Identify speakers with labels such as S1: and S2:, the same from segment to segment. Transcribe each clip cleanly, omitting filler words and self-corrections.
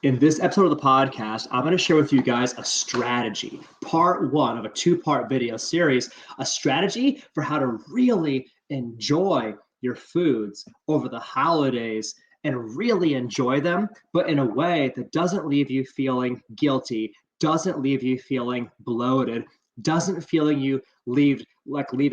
S1: In this episode of the podcast, I'm going to share with you guys a strategy, part one of a two-part video series, a strategy for how to really enjoy your foods over the holidays and really enjoy them, but in a way that doesn't leave you feeling guilty, doesn't leave you feeling bloated, doesn't feeling you leaving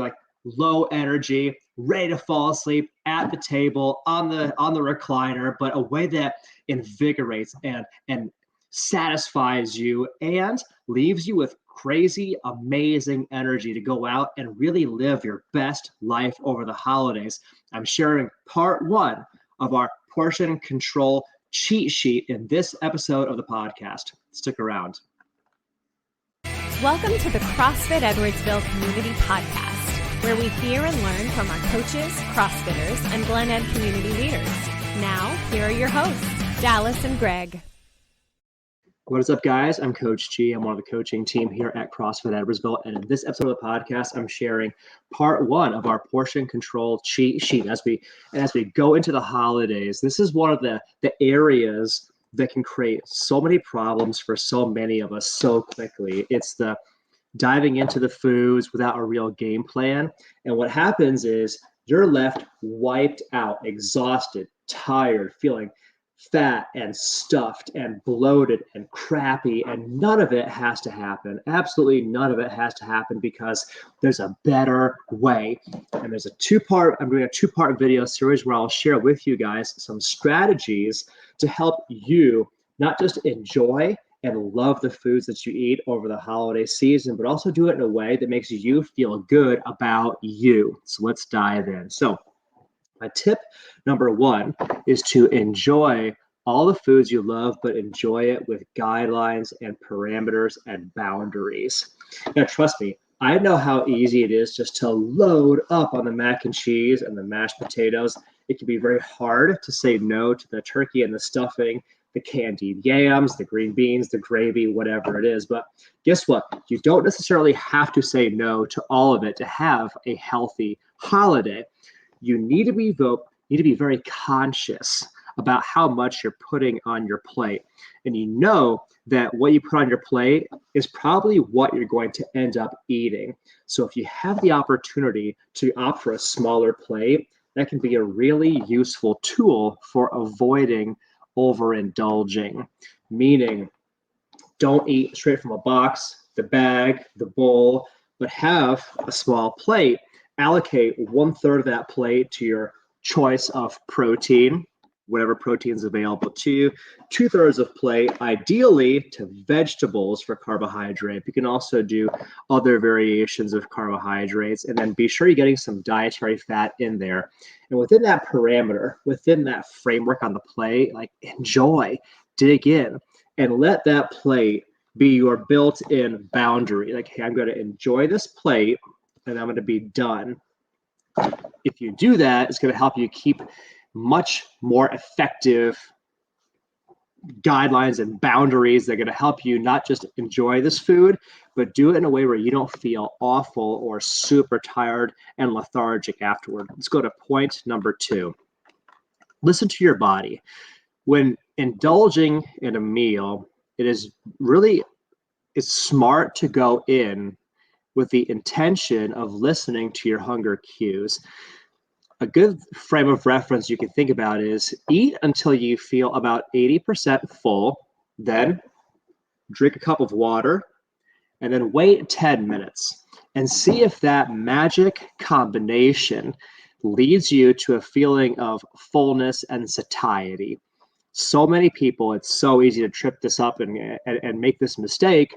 S1: like low energy, ready to fall asleep at the table on the recliner, but a way that invigorates and satisfies you and leaves you with crazy, amazing energy to go out and really live your best life over the holidays. I'm sharing part one of our portion control cheat sheet in this episode of the podcast. Stick around.
S2: Welcome to the CrossFit Edwardsville Community Podcast, where we hear and learn from our coaches, CrossFitters, and Glen Ed community leaders. Now, here are your hosts, Dallas and Greg.
S1: What is up, guys? I'm Coach G. I'm one of the coaching team here at CrossFit Edwardsville. And in this episode of the podcast, I'm sharing part one of our portion control cheat sheet. As we go into the holidays, this is one of the areas that can create so many problems for so many of us so quickly. It's the diving into the foods without a real game plan. And what happens is you're left wiped out, exhausted, tired, feeling fat and stuffed and bloated and crappy, and none of it has to happen. Absolutely none of it has to happen, because there's a better way. And there's I'm doing a two-part video series where I'll share with you guys some strategies to help you not just enjoy and love the foods that you eat over the holiday season, but also do it in a way that makes you feel good about you. So let's dive in. So my tip number one is to enjoy all the foods you love, but enjoy it with guidelines and parameters and boundaries. Now, trust me, I know how easy it is just to load up on the mac and cheese and the mashed potatoes. It can be very hard to say no to the turkey and the stuffing, the candied yams, the green beans, the gravy, whatever it is. But guess what? You don't necessarily have to say no to all of it to have a healthy holiday. You need to be very conscious about how much you're putting on your plate. And you know that what you put on your plate is probably what you're going to end up eating. So if you have the opportunity to opt for a smaller plate, that can be a really useful tool for avoiding overindulging. Meaning, don't eat straight from a box, the bag, the bowl, but have a small plate. Allocate 1/3 of that plate to your choice of protein, whatever protein is available to you. 2/3 of plate, ideally, to vegetables for carbohydrate. You can also do other variations of carbohydrates, and then be sure you're getting some dietary fat in there. And within that parameter, within that framework on the plate, like, enjoy, dig in, and let that plate be your built-in boundary. Like, hey, I'm going to enjoy this plate, and I'm going to be done. If you do that, it's going to help you keep much more effective guidelines and boundaries that are going to help you not just enjoy this food, but do it in a way where you don't feel awful or super tired and lethargic afterward. Let's go to point number two. Listen to your body. When indulging in a meal, it's smart to go in with the intention of listening to your hunger cues. A good frame of reference you can think about is eat until you feel about 80% full, then drink a cup of water, and then wait 10 minutes and see if that magic combination leads you to a feeling of fullness and satiety. So many people, it's so easy to trip this up and make this mistake,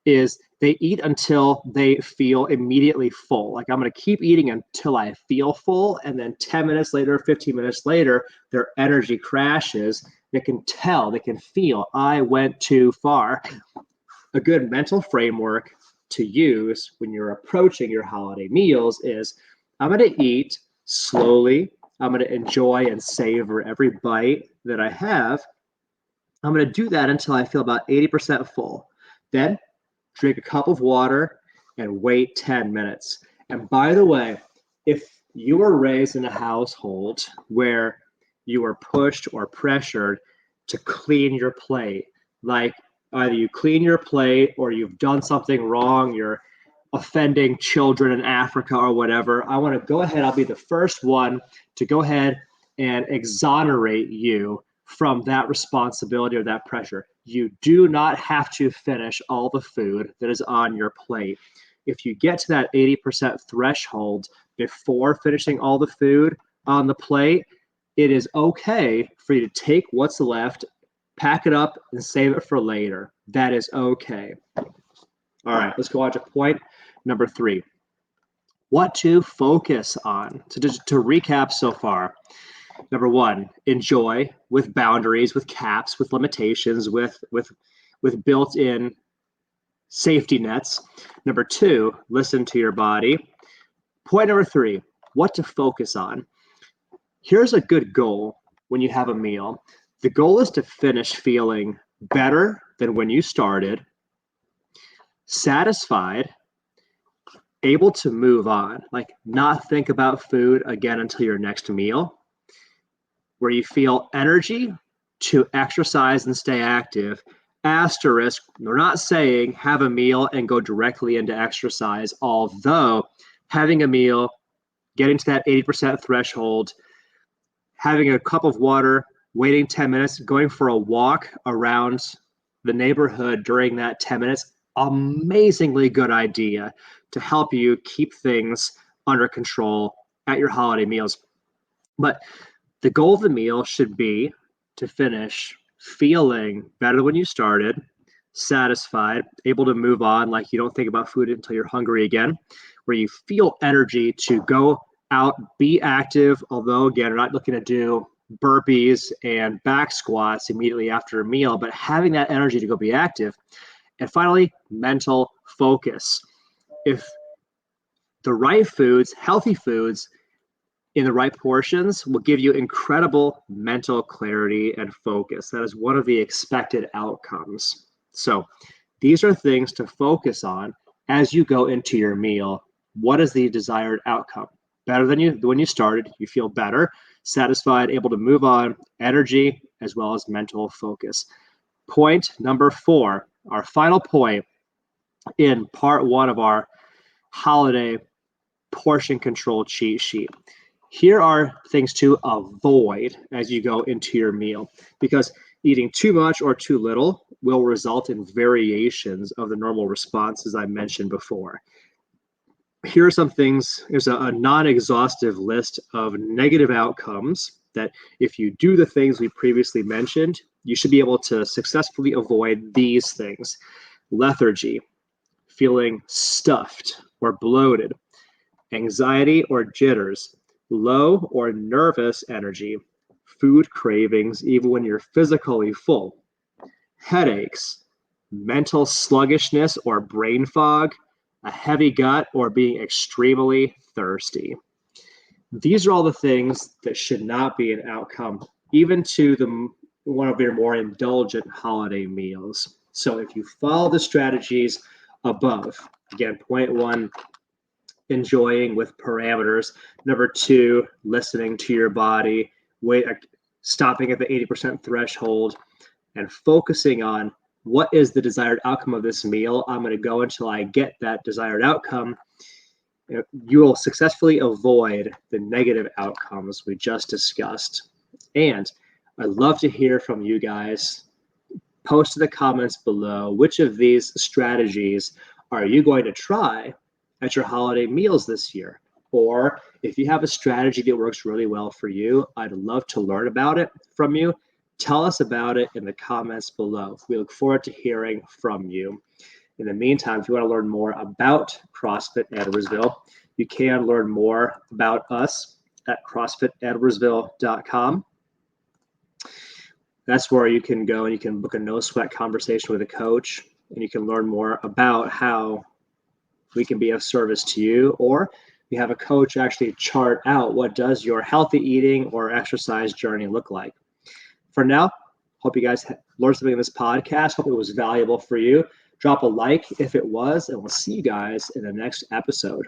S1: is they eat until they feel immediately full. Like, I'm going to keep eating until I feel full. And then 10 minutes later, 15 minutes later, their energy crashes. They can feel, I went too far. A good mental framework to use when you're approaching your holiday meals is, I'm going to eat slowly. I'm going to enjoy and savor every bite that I have. I'm going to do that until I feel about 80% full. Then drink a cup of water and wait 10 minutes. And by the way, if you were raised in a household where you were pushed or pressured to clean your plate. Like either you clean your plate or you've done something wrong, you're offending children in Africa or whatever. I want to go ahead. I'll be the first one to go ahead and exonerate you from that responsibility or that pressure. You do not have to finish all the food that is on your plate. If you get to that 80% threshold before finishing all the food on the plate, it is okay for you to take what's left, pack it up, and save it for later. That is okay. All right, let's go on to point number 3. What to focus on. To recap so far. Number 1, enjoy with boundaries, with caps, with limitations, with built-in safety nets. Number 2, listen to your body. Point number 3, what to focus on. Here's a good goal when you have a meal. The goal is to finish feeling better than when you started, satisfied, able to move on, like not think about food again until your next meal, where you feel energy to exercise and stay active. Asterisk, we're not saying have a meal and go directly into exercise, although having a meal, getting to that 80% threshold, having a cup of water, waiting 10 minutes, going for a walk around the neighborhood during that 10 minutes, amazingly good idea to help you keep things under control at your holiday meals. But the goal of the meal should be to finish feeling better when you started, satisfied, able to move on, like you don't think about food until you're hungry again, where you feel energy to go out, be active, although again, we're not looking to do burpees and back squats immediately after a meal, but having that energy to go be active. And finally, mental focus. If the right foods, healthy foods in the right portions will give you incredible mental clarity and focus. That is one of the expected outcomes. So these are things to focus on as you go into your meal. What is the desired outcome? Better than when you started, you feel better, satisfied, able to move on, energy, as well as mental focus. Point number 4, our final point in part 1 of our holiday portion control cheat sheet. Here are things to avoid as you go into your meal, because eating too much or too little will result in variations of the normal responses I mentioned before. Here are some things. There's a non-exhaustive list of negative outcomes that if you do the things we previously mentioned, you should be able to successfully avoid these things. Lethargy, feeling stuffed or bloated, anxiety or jitters, low or nervous energy, food cravings even when you're physically full, headaches, mental sluggishness or brain fog, a heavy gut, or being extremely thirsty. These are all the things that should not be an outcome, even to one of your more indulgent holiday meals. So if you follow the strategies above, again, point 1, enjoying with parameters. Number 2, listening to your body, stopping at the 80% threshold, and focusing on what is the desired outcome of this meal. I'm going to go until I get that desired outcome. You will successfully avoid the negative outcomes we just discussed. And I'd love to hear from you guys. Post in the comments below, which of these strategies are you going to try at your holiday meals this year? Or if you have a strategy that works really well for you, I'd love to learn about it from you. Tell us about it in the comments below. We look forward to hearing from you. In the meantime, if you want to learn more about CrossFit Edwardsville, you can learn more about us at CrossFitEdwardsville.com. That's where you can go and you can book a no-sweat conversation with a coach, and you can learn more about how we can be of service to you, or you have a coach actually chart out what does your healthy eating or exercise journey look like. For now, hope you guys learned something in this podcast. Hope it was valuable for you. Drop a like if it was, and we'll see you guys in the next episode.